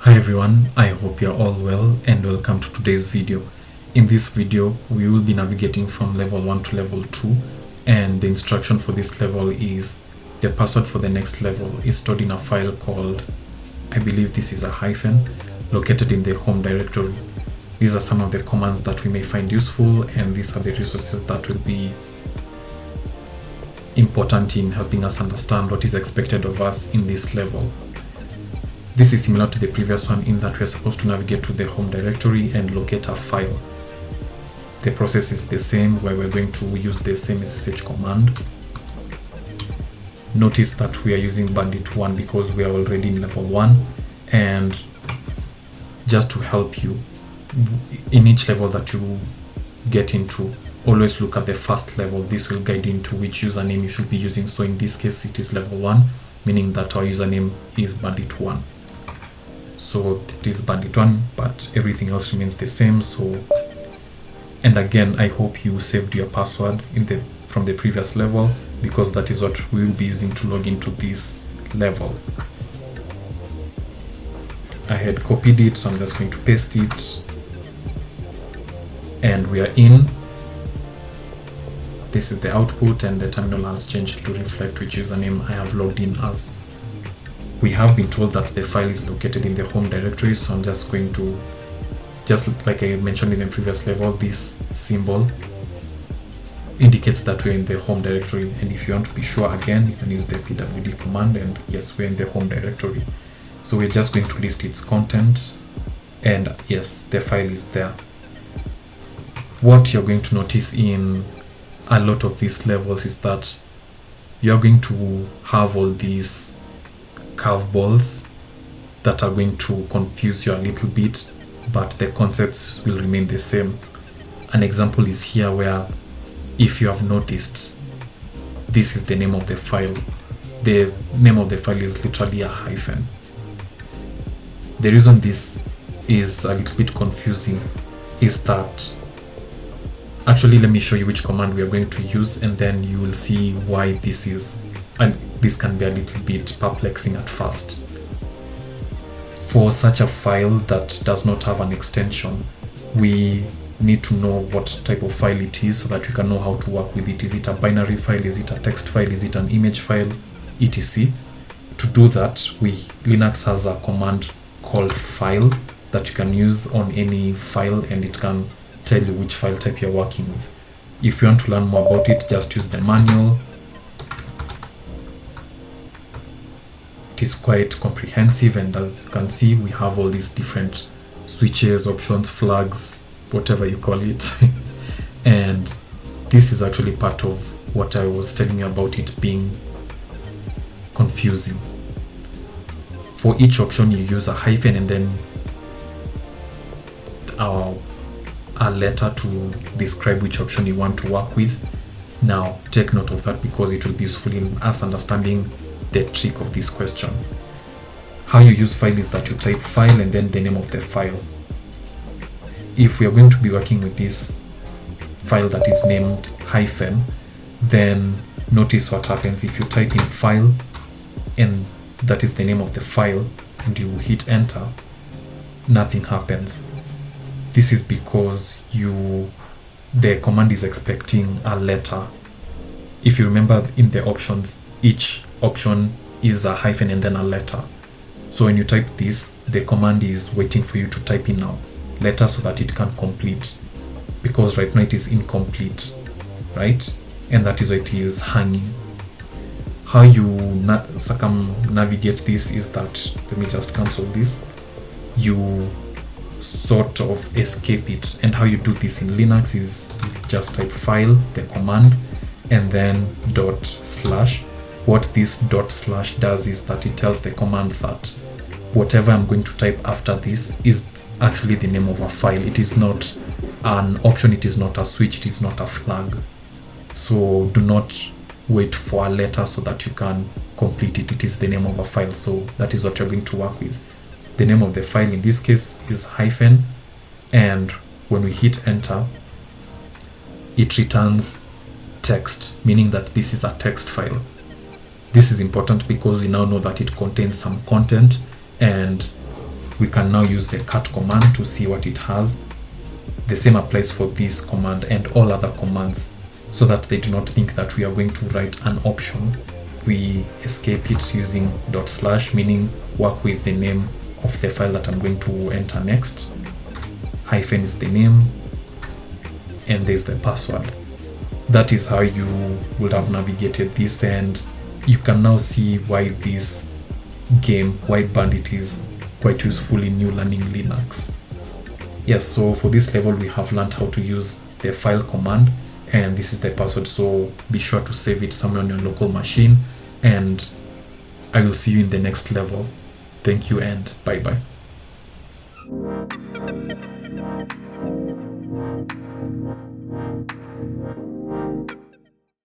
Hi everyone, I hope you're all well and welcome to today's video. In this video, we will be navigating from level 1 to level 2, and the instruction for this level is the password for the next level is stored in a file called, I believe this is a hyphen, located in the home directory. These are some of the commands that we may find useful, and these are the resources that will be important in helping us understand what is expected of us in this level. This is similar to the previous one in that we are supposed to navigate to the home directory and locate a file. The process is the same, where we're going to use the same SSH command. Notice that we are using Bandit 1 because we are already in level 1, and just to help you, in each level that you get into, always look at the first level. This will guide you into which username you should be using. So in this case it is level 1, meaning that our username is Bandit 1. So it is Bandit 1, but everything else remains the same. So, and again, I hope you saved your password from the previous level, because that is what we will be using to log into this level. I had copied it, so I'm just going to paste it, and we are in. This is the output, and the terminal has changed to reflect which username I have logged in as. We have been told that the file is located in the home directory, so I'm just going to, just like I mentioned in the previous level, this symbol indicates that we're in the home directory. And if you want to be sure again, you can use the pwd command, and yes, we're in the home directory. So we're just going to list its content, and yes, the file is there. What you're going to notice in a lot of these levels is that you're going to have all these curveballs that are going to confuse you a little bit, but the concepts will remain the same. An example is here, where if you have noticed, this is the name of the file. The name of the file is literally a hyphen. The reason this is a little bit confusing is that, actually, let me show you which command we are going to use, and then you will see why this is, and this can be a little bit perplexing at first. For such a file that does not have an extension, we need to know what type of file it is so that we can know how to work with it. Is it a binary file? Is it a text file? Is it an image file? etc. To do that, Linux has a command called file that you can use on any file, and it can tell you which file type you're working with. If you want to learn more about it, just use the manual. It is quite comprehensive, and as you can see, we have all these different switches, options, flags, whatever you call it. And this is actually part of what I was telling you about it being confusing. For each option, you use a hyphen and then a letter to describe which option you want to work with. Now, take note of that, because it will be useful in us understanding the trick of this question. How you use file is that you type file and then the name of the file. If we are going to be working with this file that is named hyphen, then notice what happens. If you type in file and that is the name of the file and you hit enter, nothing happens. This is because the command is expecting a letter. If you remember, in the options, each option is a hyphen and then a letter. So when you type this, the command is waiting for you to type in a letter so that it can complete, because right now it is incomplete, right? And that is why it is hanging. How you circumnavigate this is that, let me just cancel this, you sort of escape it. And how you do this in Linux is just type file, the command, and then /. What this // does is that it tells the command that whatever I'm going to type after this is actually the name of a file. It is not an option, it is not a switch, it is not a flag. So do not wait for a letter so that you can complete it. It is the name of a file. So that is what you're going to work with. The name of the file in this case is hyphen, and when we hit enter, it returns text, meaning that this is a text file. This is important because we now know that it contains some content, and we can now use the cat command to see what it has. The same applies for this command and all other commands, so that they do not think that we are going to write an option. We escape it using /, meaning work with the name of the file that I'm going to enter next. Hyphen is the name, and there's the password. That is how you would have navigated this, and you can now see why this game, why Bandit is quite useful in new learning Linux. Yes, so for this level we have learned how to use the file command, and this is the password, so be sure to save it somewhere on your local machine, and I will see you in the next level. Thank you and bye bye.